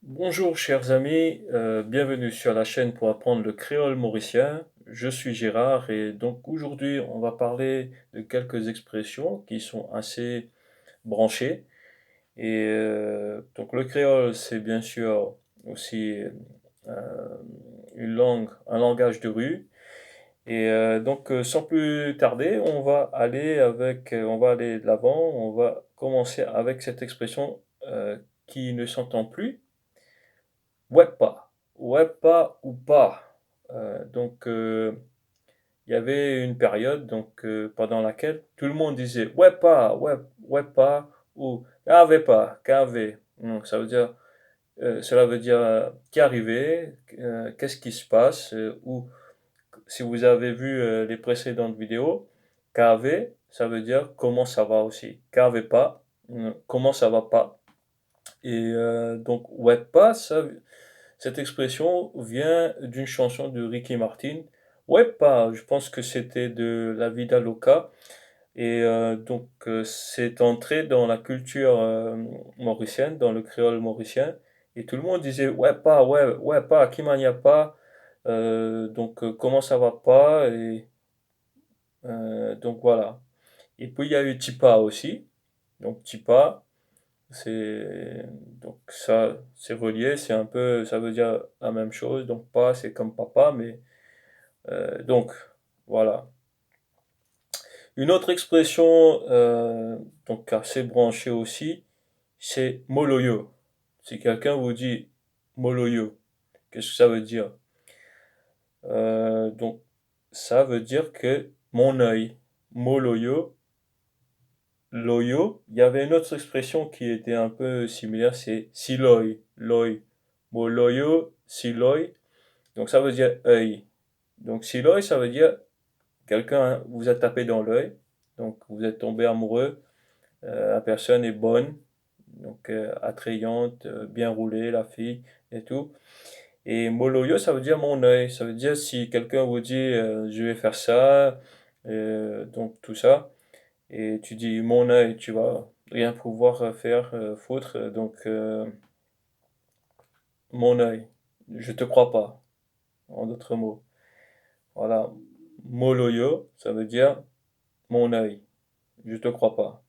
Bonjour chers amis, bienvenue sur la chaîne pour apprendre le créole mauricien. Je suis Gérard et donc aujourd'hui on va parler de quelques expressions qui sont assez branchées. Donc le créole c'est bien sûr aussi une langue, un langage de rue. Sans plus tarder, on va aller de l'avant, on va commencer avec cette expression qui ne s'entend plus. Ouais pas. Ouais pas ou pas. Il y avait une période pendant laquelle tout le monde disait ouais pas, ouais pas ou qu'avait pas, qu'avait. Donc cela veut dire qu'arrivé, qu'est-ce qui se passe ou si vous avez vu les précédentes vidéos, qu'avait, ça veut dire comment ça va aussi. Qu'avait pas, comment ça va pas. Ouais pas, cette expression vient d'une chanson de Ricky Martin. Ouais, pas, je pense que c'était de La Vida Loca. C'est entré dans la culture mauricienne, dans le créole mauricien. Et tout le monde disait ouais, pas, ouais, pas, qui mania pas. Comment ça va pas. Donc voilà. Et puis il y a eu Tipa aussi. Donc Tipa, c'est relié, c'est un peu, ça veut dire la même chose. Donc pas, c'est comme papa, mais donc voilà. Une autre expression assez branchée aussi, c'est moloyo. Si quelqu'un vous dit moloyo, qu'est-ce que ça veut dire? Donc ça veut dire que mon œil, moloyo, loyo. Il y avait une autre expression qui était un peu similaire, c'est siloy, loy. Moloyo, siloy. Donc ça veut dire œil. Donc siloy, ça veut dire quelqu'un vous a tapé dans l'œil. Donc vous êtes tombé amoureux. La personne est bonne, attrayante, bien roulée, la fille et tout. Et moloyo, ça veut dire mon œil. Ça veut dire si quelqu'un vous dit je vais faire ça, donc tout ça, et tu dis mon œil, tu vas rien pouvoir faire, foutre. Mon œil, je te crois pas, en d'autres mots. Voilà. Moloyo, ça veut dire mon œil, je te crois pas.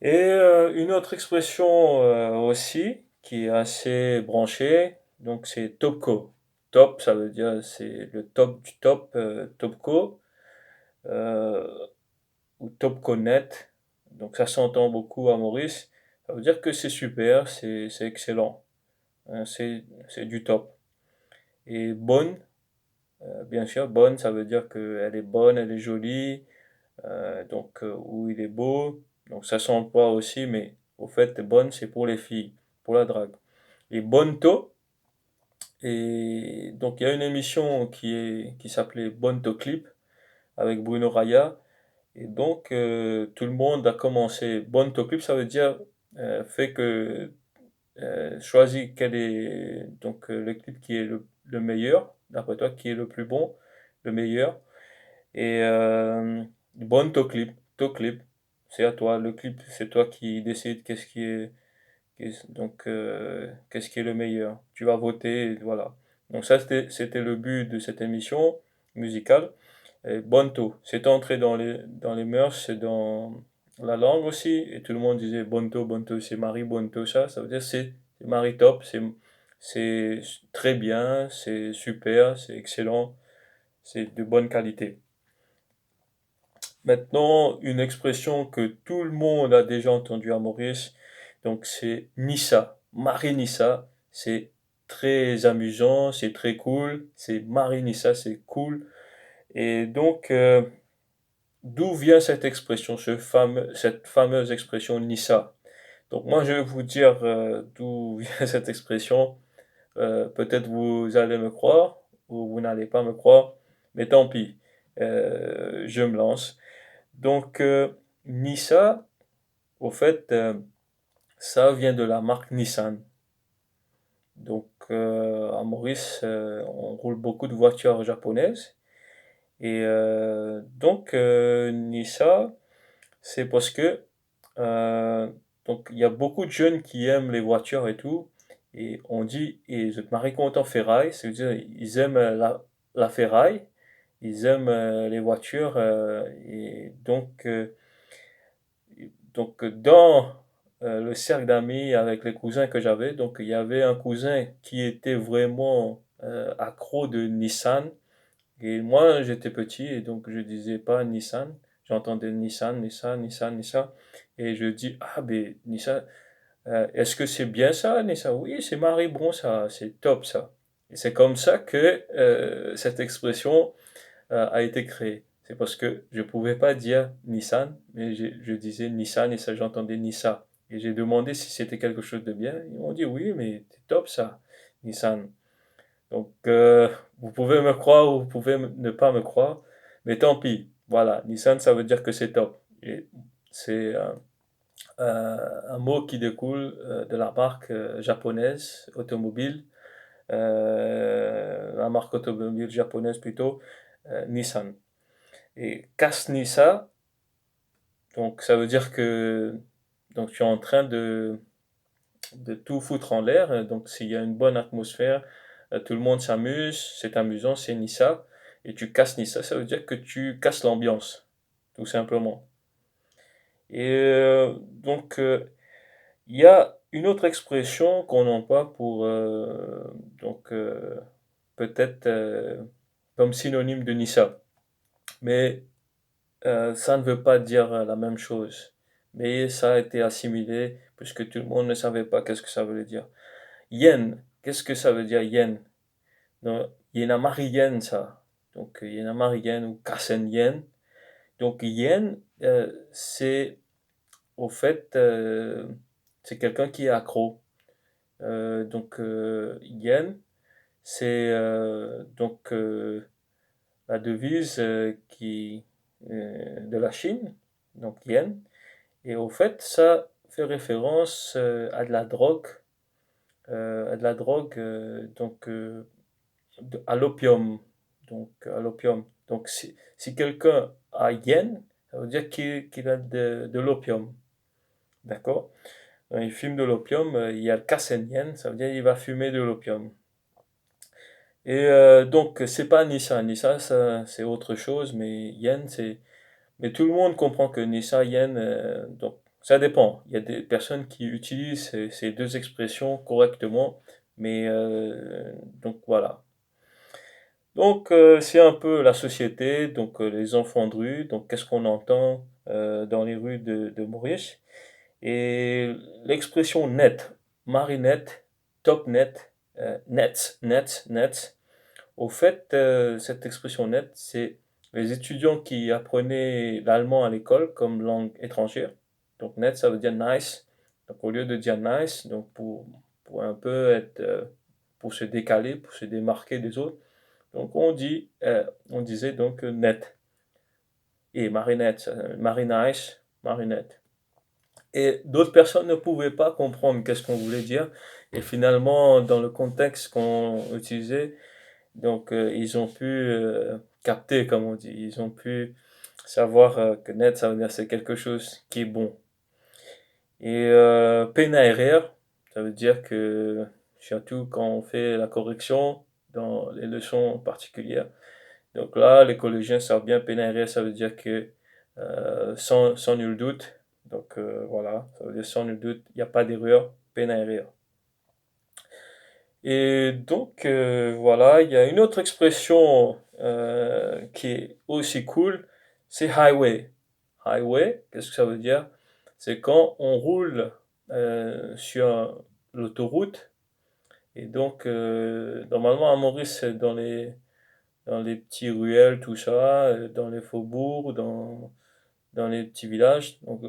Une autre expression aussi qui est assez branchée, donc c'est topco. Top, ça veut dire c'est le top du top, topco, euh, ou topconet. Donc ça s'entend beaucoup à Maurice. Ça veut dire que c'est super, c'est excellent, hein, c'est du top. Et bonne, bien sûr, bonne, ça veut dire qu'elle est bonne, elle est jolie, où il est beau. Donc ça s'emploie aussi, mais au fait, bonne, c'est pour les filles, pour la drague. Et Bonto, et donc il y a une émission qui s'appelait Bonto Clip avec Bruno Raya. Et tout le monde a commencé. Bonto Clip, ça veut dire fait que choisis quel est le clip qui est le meilleur, d'après toi, qui est le plus bon, le meilleur. Et Bonto Clip, to clip, c'est à toi. Le clip, c'est toi qui décides qu'est-ce qui est le meilleur. Tu vas voter, et voilà. Donc ça, c'était le but de cette émission musicale. Et Bonto, c'est entré dans les mœurs, c'est dans la langue aussi, et tout le monde disait Bonto, Bonto, c'est Marie Bonto, ça veut dire c'est Marie top, c'est très bien, c'est super, c'est excellent, c'est de bonne qualité. Maintenant, une expression que tout le monde a déjà entendue à Maurice, donc c'est Nissa. Marie Nissa, c'est très amusant, c'est très cool. C'est Marie Nissa, c'est cool. Et donc, d'où vient cette expression, cette fameuse expression Nissa? Donc moi, je vais vous dire d'où vient cette expression. Peut-être vous allez me croire ou vous n'allez pas me croire, mais tant pis. Je me lance. Donc, Nissa, au fait, ça vient de la marque Nissan. À Maurice, on roule beaucoup de voitures japonaises. Nissa, c'est parce que il y a beaucoup de jeunes qui aiment les voitures et tout. Et on dit, et je me content ferraille, c'est-à-dire ils aiment la ferraille, ils aiment les voitures, et donc dans le cercle d'amis avec les cousins que j'avais, donc il y avait un cousin qui était vraiment accro de Nissan, et moi j'étais petit et donc je disais pas Nissan, j'entendais Nissan, Nissan, Nissan, Nissan, et je dis ah ben Nissan, est-ce que c'est bien ça, Nissan? Oui, c'est marré bon ça, c'est top ça. Et c'est comme ça que cette expression a été créée. C'est parce que je pouvais pas dire Nissan, mais je disais Nissan et ça j'entendais Nissa. Et j'ai demandé si c'était quelque chose de bien. Ils m'ont dit oui, mais c'est top ça, Nissan. Donc vous pouvez me croire ou vous pouvez ne pas me croire, mais tant pis. Voilà, Nissan ça veut dire que c'est top. Et c'est un mot qui découle de la marque japonaise automobile, la marque automobile japonaise plutôt, Nissan. Et Casse-Nissa, donc ça veut dire que donc tu es en train de tout foutre en l'air. Donc s'il y a une bonne atmosphère, tout le monde s'amuse, c'est amusant, c'est Nissa. Et tu casses Nissa, ça veut dire que tu casses l'ambiance, tout simplement. Et il y a une autre expression qu'on emploie pour donc peut-être comme synonyme de Nissa, mais ça ne veut pas dire la même chose. Mais ça a été assimilé puisque tout le monde ne savait pas qu'est-ce que ça voulait dire. Yen, qu'est-ce que ça veut dire yen? Non, yenamari yen ça. Donc yenamari yen ou kasen yen. Donc yen, c'est au fait c'est quelqu'un qui est accro. Yen, c'est la devise de la Chine, donc yen. Et au fait, ça fait référence à de la drogue, à l'opium. Donc à l'opium. Donc si quelqu'un a yen, ça veut dire qu'il a de l'opium. D'accord? Quand il fume de l'opium, il y a le kasen yen, ça veut dire qu'il va fumer de l'opium. Et donc, c'est pas Nissa. Nissa, ça, c'est autre chose, mais yen, c'est. Mais tout le monde comprend que Nissa, yen, donc, ça dépend. Il y a des personnes qui utilisent ces deux expressions correctement, mais donc voilà. Donc, c'est un peu la société, donc les enfants de rue, donc qu'est-ce qu'on entend dans les rues de Maurice. Et l'expression net, marinette, top net, net. Au fait, cette expression net, c'est les étudiants qui apprenaient l'allemand à l'école comme langue étrangère. Donc net, ça veut dire nice. Donc au lieu de dire nice, donc pour un peu être, pour se décaler, pour se démarquer des autres, donc on disait donc net. Et marinette, marinice, marinette. Et d'autres personnes ne pouvaient pas comprendre qu'est-ce qu'on voulait dire. Et finalement, dans le contexte qu'on utilisait, donc, ils ont pu capter, comme on dit. Ils ont pu savoir que net, ça veut dire c'est quelque chose qui est bon. Et PNRR, ça veut dire que, surtout quand on fait la correction dans les leçons particulières. Donc là, les collégiens savent bien PNRR, ça veut dire que sans nul doute. Donc voilà, ça veut dire sans nul doute, il n'y a pas d'erreur, PNRR. Et donc, voilà, il y a une autre expression qui est aussi cool, c'est highway. Highway, qu'est-ce que ça veut dire? C'est quand on roule sur l'autoroute. Et donc, normalement, à Maurice, c'est dans les petits ruelles, tout ça, dans les faubourgs, dans les petits villages. Donc,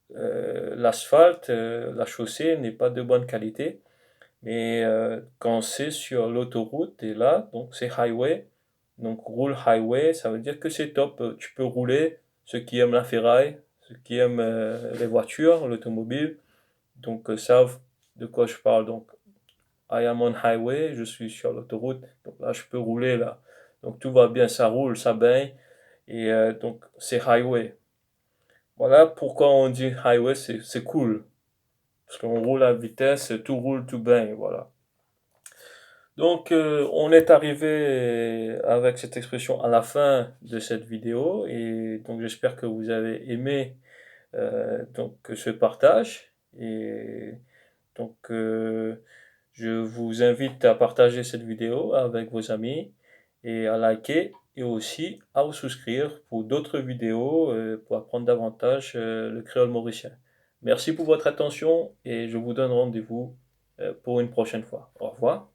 l'asphalte, la chaussée n'est pas de bonne qualité. Mais quand c'est sur l'autoroute, et là, donc c'est highway. Donc roule highway, ça veut dire que c'est top. Tu peux rouler. Ceux qui aiment la ferraille, ceux qui aiment les voitures, l'automobile, donc savent de quoi je parle. Donc I am on highway, je suis sur l'autoroute. Donc là, je peux rouler là. Donc tout va bien, ça roule, ça baigne. Et donc c'est highway. Voilà pourquoi on dit highway, c'est cool. Parce qu'on roule à vitesse, tout roule tout bien, voilà. Donc, on est arrivé avec cette expression à la fin de cette vidéo et donc j'espère que vous avez aimé donc ce partage et donc je vous invite à partager cette vidéo avec vos amis et à liker et aussi à vous souscrire pour d'autres vidéos pour apprendre davantage le créole mauricien. Merci pour votre attention et je vous donne rendez-vous pour une prochaine fois. Au revoir.